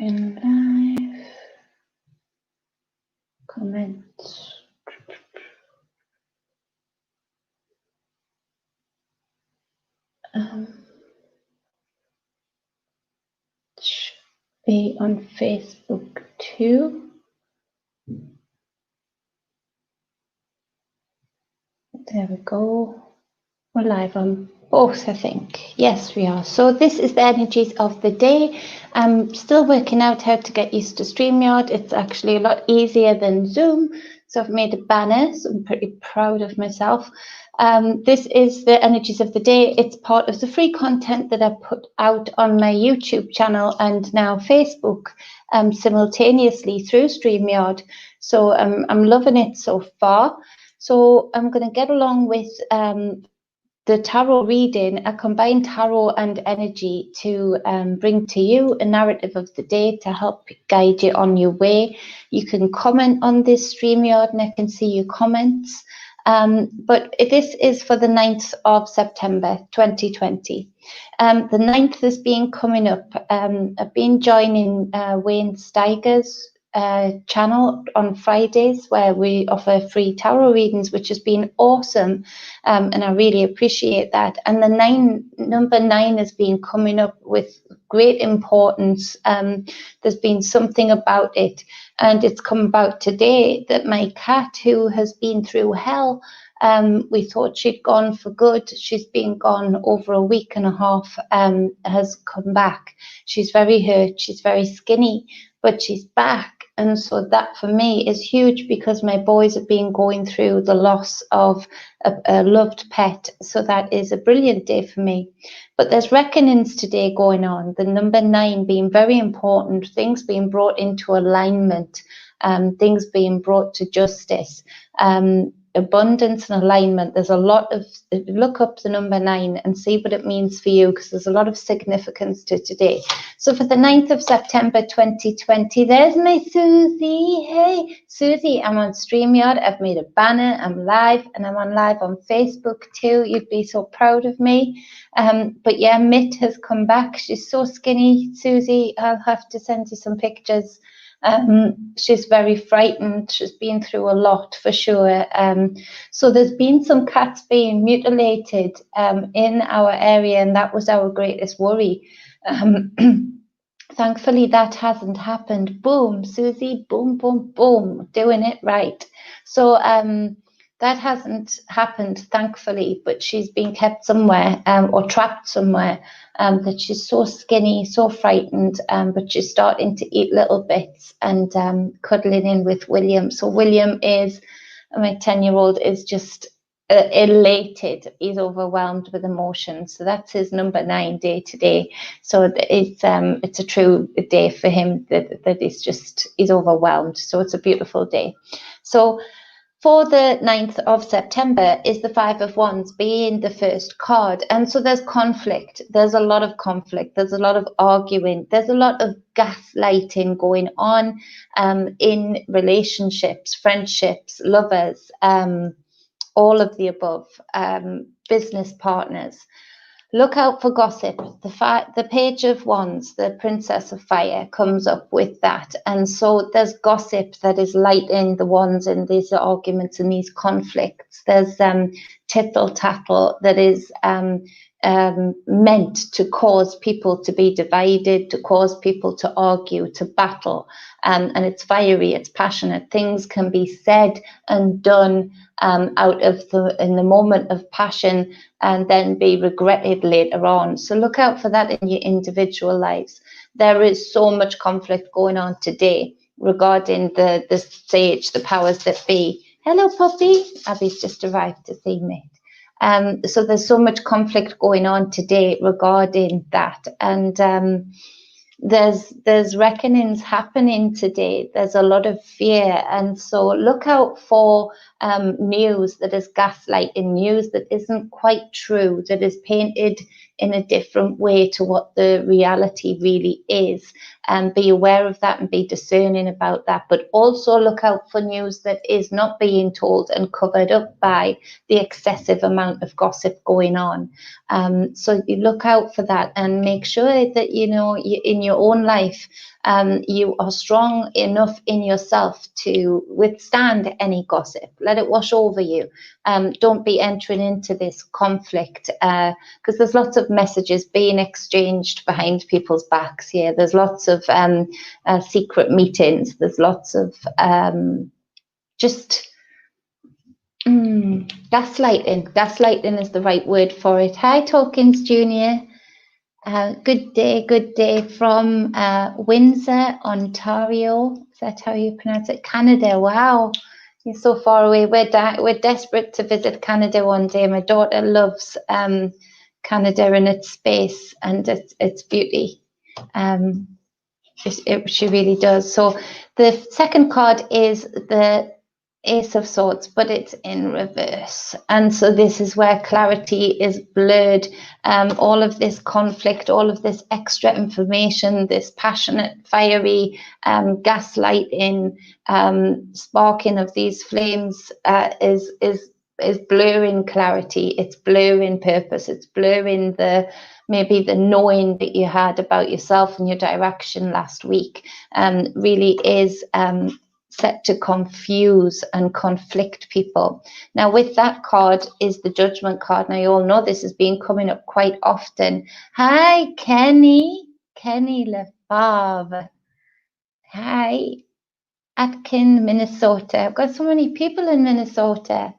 in live comments. Should be on Facebook too. There we go. We're live on both, I think. Yes, we are. So this is the energies of the day. I'm still working out how to get used to StreamYard. It's actually a lot easier than Zoom. So I've made a banner, so I'm pretty proud of myself. This is the energies of the day. It's part of the free content that I put out on my YouTube channel and now Facebook simultaneously through StreamYard. So I'm loving it so far. So I'm going to get along with the tarot reading, a combined tarot and energy to bring to you a narrative of the day to help guide you on your way. You can comment on this StreamYard and I can see your comments. But this is for the 9th of September 2020. The 9th has been coming up. I've been joining Wayne Steiger's channel on Fridays where we offer free tarot readings, which has been awesome, and I really appreciate that. And the number 9 has been coming up with great importance. There's been something about it, and it's come about today that my cat, who has been through hell, we thought she'd gone for good. She's been gone over a week and a half, has come back. She's very hurt, she's very skinny, but she's back. And so that for me is huge because my boys have been going through the loss of a loved pet. So that is a brilliant day for me. But there's reckonings today going on. The number 9 being very important, things being brought into alignment, things being brought to justice. Abundance and alignment. There's a lot of, look up the number 9 and see what it means for you, because there's a lot of significance to today. So for the 9th of September 2020, there's my Susie. Hey, Susie, I'm on StreamYard. I've made a banner. I'm live, and I'm on live on Facebook too. You'd be so proud of me. But yeah, Mitt has come back. She's so skinny, Susie. I'll have to send you some pictures. She's very frightened. She's been through a lot for sure. So there's been some cats being mutilated in our area, and that was our greatest worry. Thankfully, that hasn't happened. Boom, Susie, boom, boom, boom, doing it right. So that hasn't happened, thankfully, but she's been kept somewhere or trapped somewhere. That she's so skinny, so frightened, but she's starting to eat little bits and cuddling in with William. So William is, my 10-year-old, is just elated. He's overwhelmed with emotion. So that's his number 9 day today. So it's a true day for him that he's overwhelmed. So it's a beautiful day. So for the 9th of September is the 5 of Wands being the first card. And so there's conflict. There's a lot of conflict. There's a lot of arguing. There's a lot of gaslighting going on in relationships, friendships, lovers, all of the above, business partners. Look out for gossip. The Page of Wands, the Princess of Fire, comes up with that. And so there's gossip that is lighting the wands in these arguments and these conflicts. There's tittle-tattle that is meant to cause people to be divided, to cause people to argue, to battle. And it's fiery, it's passionate. Things can be said and done in the moment of passion and then be regretted later on. So look out for that in your individual lives. There is so much conflict going on today regarding the sage, the powers that be. Hello, puppy. Abby's just arrived to see me. So there's so much conflict going on today regarding that. And there's reckonings happening today. There's a lot of fear. And so look out for news that is gaslighting, news that isn't quite true, that is painted in a different way to what the reality really is. And be aware of that and be discerning about that. But also look out for news that is not being told and covered up by the excessive amount of gossip going on. So you look out for that and make sure that, you know, in your own life, You are strong enough in yourself to withstand any gossip. Let it wash over you. Don't be entering into this conflict, because there's lots of messages being exchanged behind people's backs here. There's lots of secret meetings. There's lots of just gaslighting. Gaslighting is the right word for it. Hi, Tolkien's Junior. Good day from Windsor, Ontario. Is that how you pronounce it? Canada. Wow, you're so far away. We're desperate to visit Canada one day. My daughter loves Canada and its space and its beauty. She really does. So the second card is the Ace of Swords, but it's in reverse. And so this is where clarity is blurred. All of this conflict, all of this extra information, this passionate, fiery gaslighting, sparking of these flames is blurring clarity. It's blurring purpose. It's blurring maybe the knowing that you had about yourself and your direction last week. Really is set to confuse and conflict people. Now, with that card is the Judgment card. Now, you all know this has been coming up quite often. Hi, Kenny Lefebvre. Hi, Atkin, Minnesota. I've got so many people in Minnesota.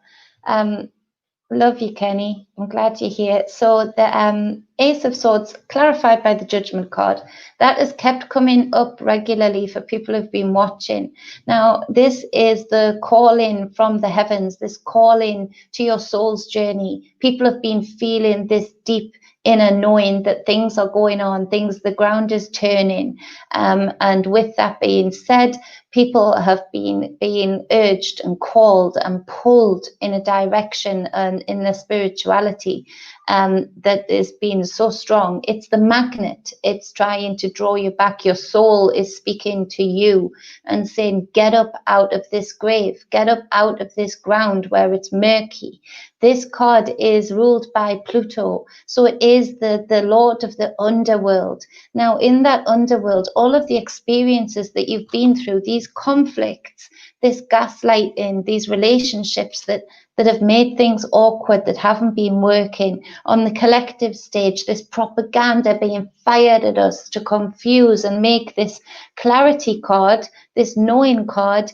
Love you, Kenny. I'm glad you're here. So the Ace of Swords, clarified by the Judgment card, that has kept coming up regularly for people who've been watching. Now, this is the calling from the heavens, this calling to your soul's journey. People have been feeling this deep inner knowing that things are going on, the ground is turning. And with that being said, people have been being urged and called and pulled in a direction and in the spirituality that is being so strong. It's the magnet. It's trying to draw you back. Your soul is speaking to you and saying, get up out of this grave, get up out of this ground where it's murky. This card is ruled by Pluto, so it is the Lord of the underworld. Now, in that underworld, all of the experiences that you've been through, these conflicts, this gaslighting, these relationships that have made things awkward, that haven't been working, on the collective stage, this propaganda being fired at us to confuse and make this clarity card, this knowing card,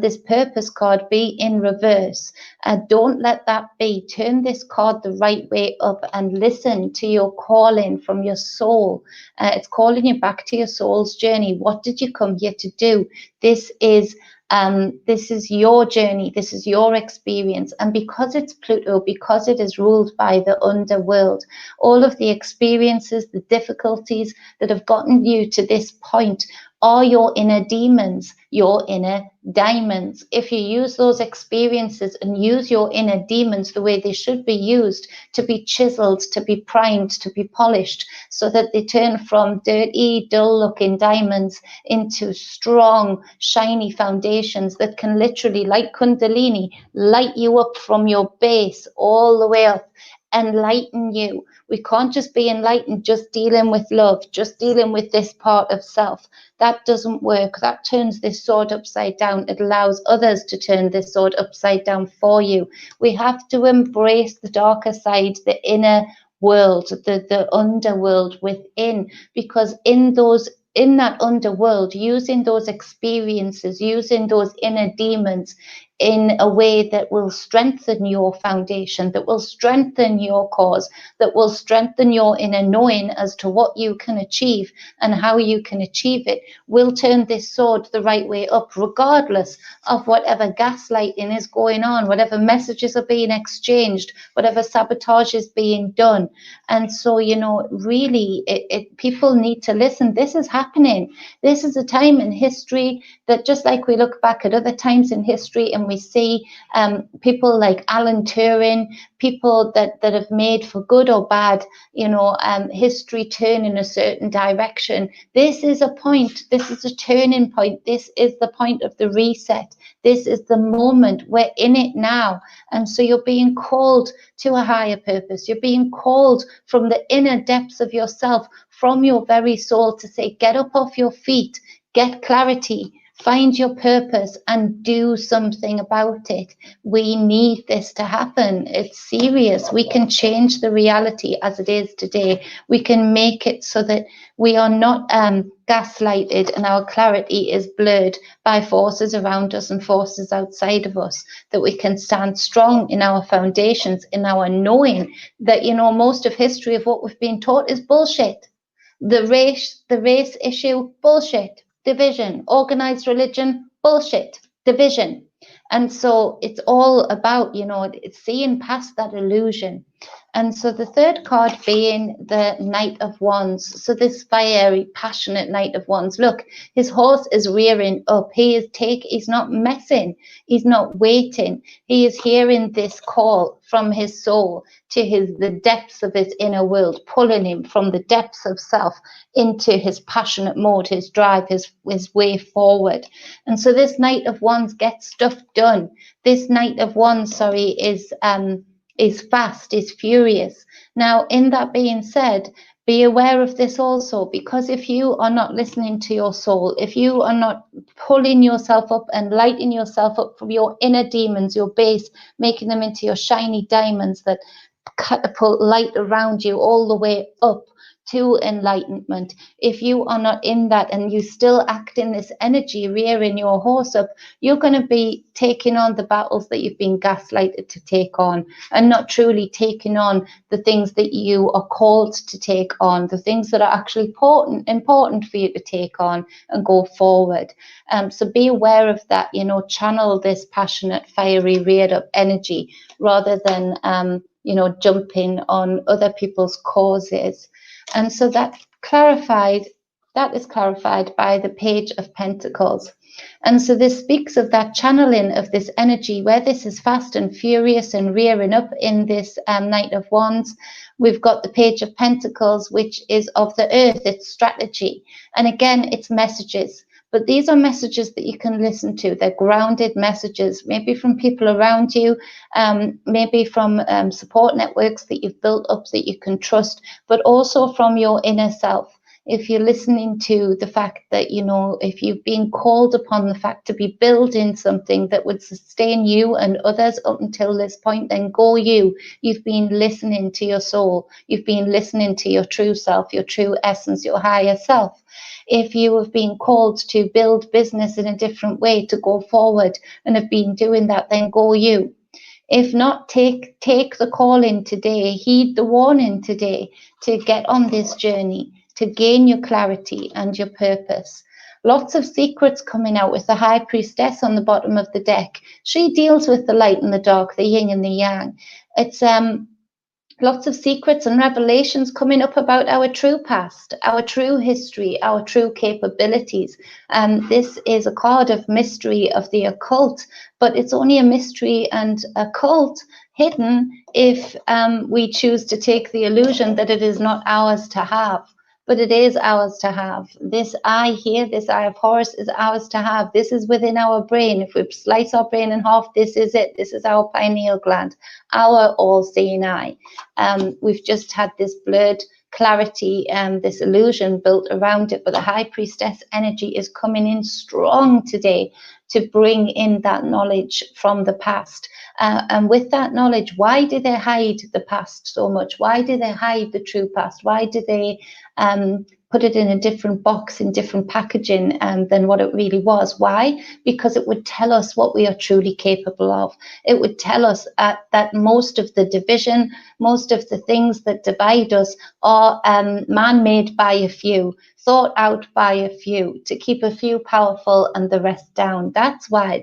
this purpose card be in reverse. Don't let that be. Turn this card the right way up and listen to your calling from your soul. It's calling you back to your soul's journey. What did you come here to do? This is your journey. This is your experience. And because it's Pluto, because it is ruled by the underworld, all of the experiences, the difficulties that have gotten you to this point are your inner demons, your inner diamonds. If you use those experiences and use your inner demons the way they should be used, to be chiseled, to be primed, to be polished, so that they turn from dirty, dull-looking diamonds into strong, shiny foundations that can literally, like Kundalini, light you up from your base all the way up, enlighten you. We can't just be enlightened just dealing with love, just dealing with this part of self. That doesn't work. That turns this sword upside down. It allows others to turn this sword upside down for you. We have to embrace the darker side, the inner world, the underworld within, because in that underworld, using those experiences, using those inner demons in a way that will strengthen your foundation, that will strengthen your cause, that will strengthen your inner knowing as to what you can achieve and how you can achieve it, will turn this sword the right way up, regardless of whatever gaslighting is going on, whatever messages are being exchanged, whatever sabotage is being done. And so, really, people need to listen. This is happening. This is a time in history that, just like we look back at other times in history and and we see people like Alan Turing, people that have made, for good or bad, history turn in a certain direction. This is a point. This is a turning point. This is the point of the reset. This is the moment. We're in it now. And so you're being called to a higher purpose. You're being called from the inner depths of yourself, from your very soul, to say, get up off your feet, get clarity, find your purpose, and do something about it. We need this to happen. It's serious. We can change the reality as it is today. We can make it so that we are not gaslighted and our clarity is blurred by forces around us and forces outside of us, that we can stand strong in our foundations, in our knowing that, most of history of what we've been taught is bullshit. The race issue, bullshit. Division. Organized religion, bullshit. Division. And so it's all about, it's seeing past that illusion. And so the third card being the Knight of Wands. So this fiery, passionate Knight of Wands. Look, his horse is rearing up. He's not messing. He's not waiting. He is hearing this call from his soul to the depths of his inner world, pulling him from the depths of self into his passionate mode, his drive, his way forward. And so this Knight of Wands gets stuff done. This Knight of Wands, is fast, is furious. Now, in that being said, be aware of this also, because if you are not listening to your soul, if you are not pulling yourself up and lighting yourself up from your inner demons, your base, making them into your shiny diamonds that catapult light around you all the way up to enlightenment, if you are not in that and you still act in this energy, rearing your horse up, you're going to be taking on the battles that you've been gaslighted to take on, and not truly taking on the things that you are called to take on, the things that are actually important for you to take on and go forward. So be aware of that, channel this passionate, fiery, reared up energy rather than jumping on other people's causes. And so that is clarified by the Page of Pentacles. And so this speaks of that channeling of this energy, where this is fast and furious and rearing up in this Knight of Wands. We've got the Page of Pentacles, which is of the earth, it's strategy. And again, it's messages. But these are messages that you can listen to. They're grounded messages, maybe from people around you, maybe from support networks that you've built up that you can trust, but also from your inner self. If you're listening to the fact that, if you've been called upon the fact to be building something that would sustain you and others up until this point, then go you. You've been listening to your soul. You've been listening to your true self, your true essence, your higher self. If you have been called to build business in a different way, to go forward and have been doing that, then go you. If not, take the call in today, heed the warning today to get on this journey, to gain your clarity and your purpose. Lots of secrets coming out with the High Priestess on the bottom of the deck. She deals with the light and the dark, the yin and the yang. It's lots of secrets and revelations coming up about our true past, our true history, our true capabilities. This is a card of mystery, of the occult, but it's only a mystery and occult hidden if we choose to take the illusion that it is not ours to have. But it is ours to have. This eye here, this eye of Horus, is ours to have. This is within our brain. If we slice our brain in half, this is it. This is our pineal gland, our all-seeing eye. We've just had this blurred clarity and this illusion built around it, but the High Priestess energy is coming in strong today to bring in that knowledge from the past. And with that knowledge, why did they hide the past so much? Why did they hide the true past? Why did they put it in a different box, in different packaging than what it really was? Why? Because it would tell us what we are truly capable of. It would tell us that most of the division, most of the things that divide us are man-made by a few, thought out by a few, to keep a few powerful and the rest down. That's why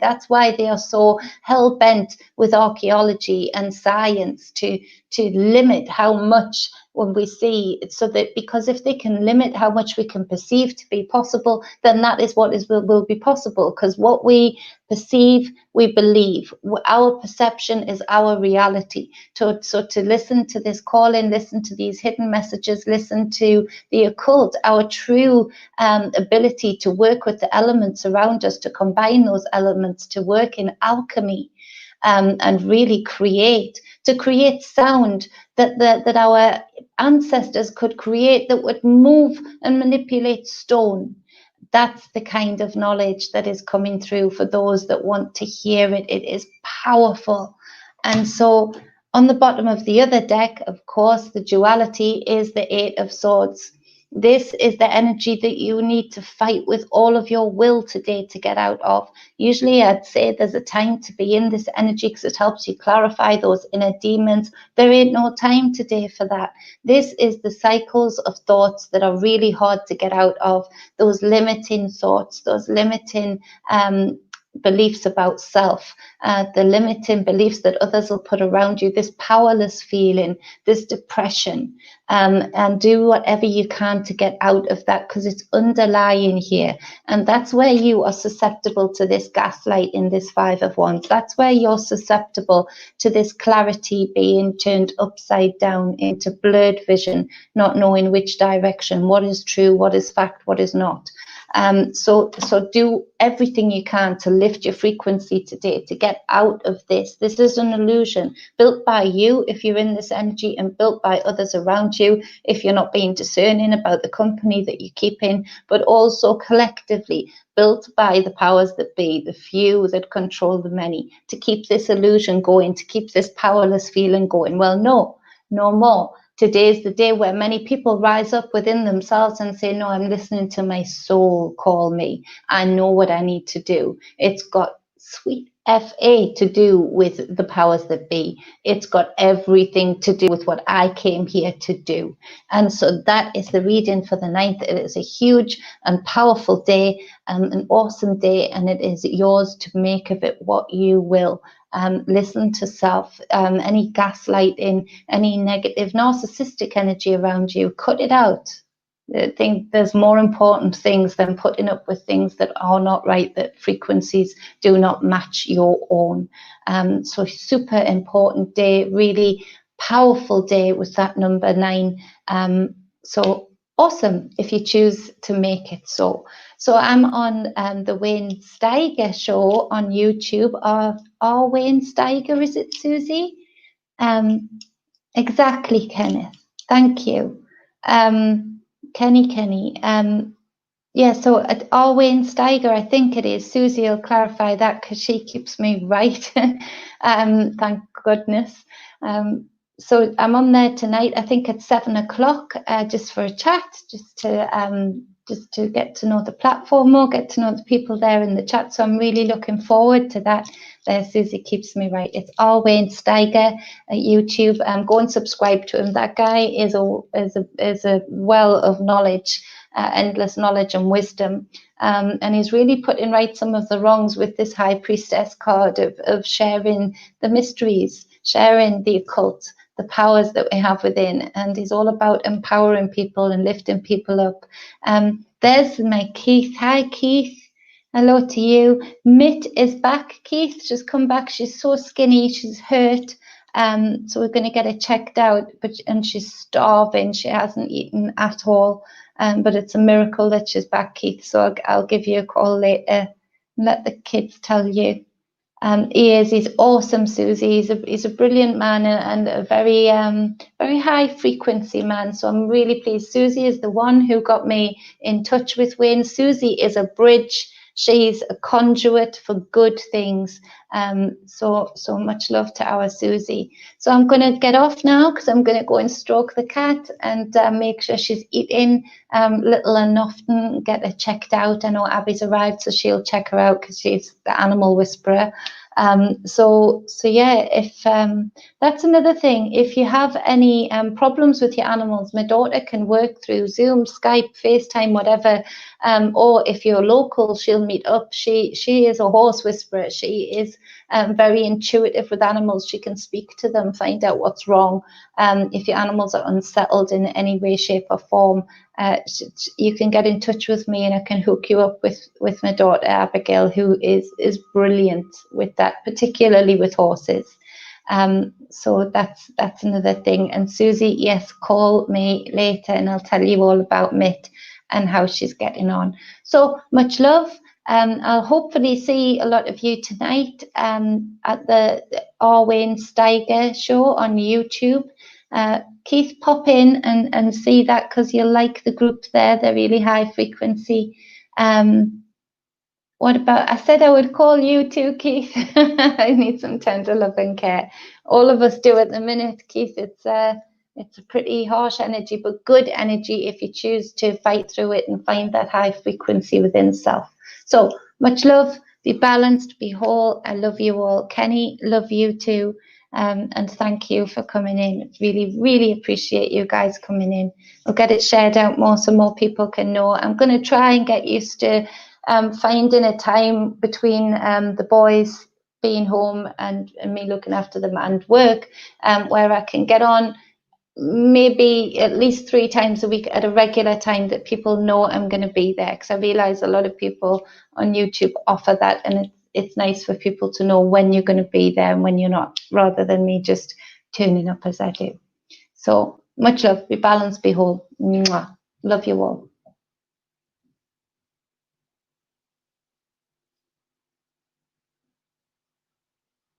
they are so hell-bent with archaeology and science to limit how much when we see, so that, because if they can limit how much we can perceive to be possible, then that is what will be possible, because what we perceive, we believe. Our perception is our reality. So to listen to this calling, listen to these hidden messages, listen to the occult, our true ability to work with the elements around us, to combine those elements, to work in alchemy, and really create sound that our ancestors could create, that would move and manipulate stone. That's the kind of knowledge that is coming through for those that want to hear it. It is powerful. And so on the bottom of the other deck, of course, the duality is the Eight of Swords. This is the energy that you need to fight with all of your will today to get out of. Usually I'd say there's a time to be in this energy because it helps you clarify those inner demons. There ain't no time today for that. This is the cycles of thoughts that are really hard to get out of, those limiting thoughts, those limiting beliefs about self, the limiting beliefs that others will put around you, this powerless feeling, this depression, and do whatever you can to get out of that, because it's underlying here. And that's where you are susceptible to this gaslight in this Five of Wands. That's where you're susceptible to this clarity being turned upside down into blurred vision, not knowing which direction, what is true, what is fact, what is not. So do everything you can to lift your frequency today, to get out of this. This is an illusion built by you if you're in this energy, and built by others around you if you're not being discerning about the company that you keep in, but also collectively built by the powers that be, the few that control the many, to keep this illusion going, to keep this powerless feeling going. Well, no more. Today is the day where many people rise up within themselves and say, no, I'm listening to my soul call me. I know what I need to do. It's got sweet FA to do with the powers that be. It's got everything to do with what I came here to do. And so that is the reading for the 9th. It is a huge and powerful day, an awesome day, and it is yours to make of it what you will. Listen to self, any gaslighting, any negative narcissistic energy around you, cut it out. I think there's more important things than putting up with things that are not right, that frequencies do not match your own. So super important day, really powerful day with that number 9. So awesome if you choose to make it so. So I'm on the Wayne Steiger show on YouTube. Or Wayne Steiger, is it, Susie? Exactly, Kenneth. Thank you. Kenny. Yeah, so at Wayne Steiger, I think it is. Susie will clarify that because she keeps me right. Thank goodness. So I'm on there tonight, I think at 7 o'clock, just for a chat, just to get to know the platform more, get to know the people there in the chat. So I'm really looking forward to that. There, Susie keeps me right. It's Wayne Steiger at YouTube. Go and subscribe to him. That guy is a well of knowledge, endless knowledge and wisdom. And he's really putting right some of the wrongs with this High Priestess card of sharing the mysteries, sharing the occult, the powers that we have within. And he's all about empowering people and lifting people up. There's my Keith. Hi, Keith. Hello to you. Mitt is back. Keith, she's come back. She's so skinny. She's hurt. So we're going to get her checked out. And she's starving. She hasn't eaten at all. But it's a miracle that she's back, Keith. So I'll give you a call later and let the kids tell you. He's awesome, Susie. He's a brilliant man and a very high frequency man. So I'm really pleased. Susie is the one who got me in touch with Wayne. Susie is a bridge. She's a conduit for good things. So much love to our Susie. So I'm going to get off now because I'm going to go and stroke the cat and make sure she's eating little and often, get her checked out. I know Abby's arrived, so she'll check her out because she's the animal whisperer. So yeah, if that's another thing. If you have any problems with your animals, my daughter can work through Zoom, Skype, FaceTime, whatever. Or if you're local, she'll meet up. She is a horse whisperer. She is very intuitive with animals. She can speak to them, find out what's wrong. If your animals are unsettled in any way, shape, or form, you can get in touch with me, and I can hook you up with my daughter Abigail, who is brilliant with that, particularly with horses. So that's another thing. And Susie, yes, call me later and I'll tell you all about Mitt and how she's getting on. So much love. I'll hopefully see a lot of you tonight at the Arwayne Steiger show on YouTube. Keith, pop in and see that, because you'll like the group there. They're really high frequency. What about, I said I would call you too, Keith. I need some tender love and care. All of us do at the minute, Keith. It's a pretty harsh energy, but good energy if you choose to fight through it and find that high frequency within self. So much love, be balanced, be whole. I love you all. Kenny, love you too. And thank you for coming in. Really, really appreciate you guys coming in. We'll get it shared out more so more people can know. I'm going to try and get used to finding a time between the boys being home and me looking after them and work, where I can get on maybe at least 3 times a week at a regular time that people know I'm going to be there, because I realize a lot of people on YouTube offer that, and it's nice for people to know when you're going to be there and when you're not, rather than me just turning up as I do. So much love, be balanced, be whole. Mwah. Love you all.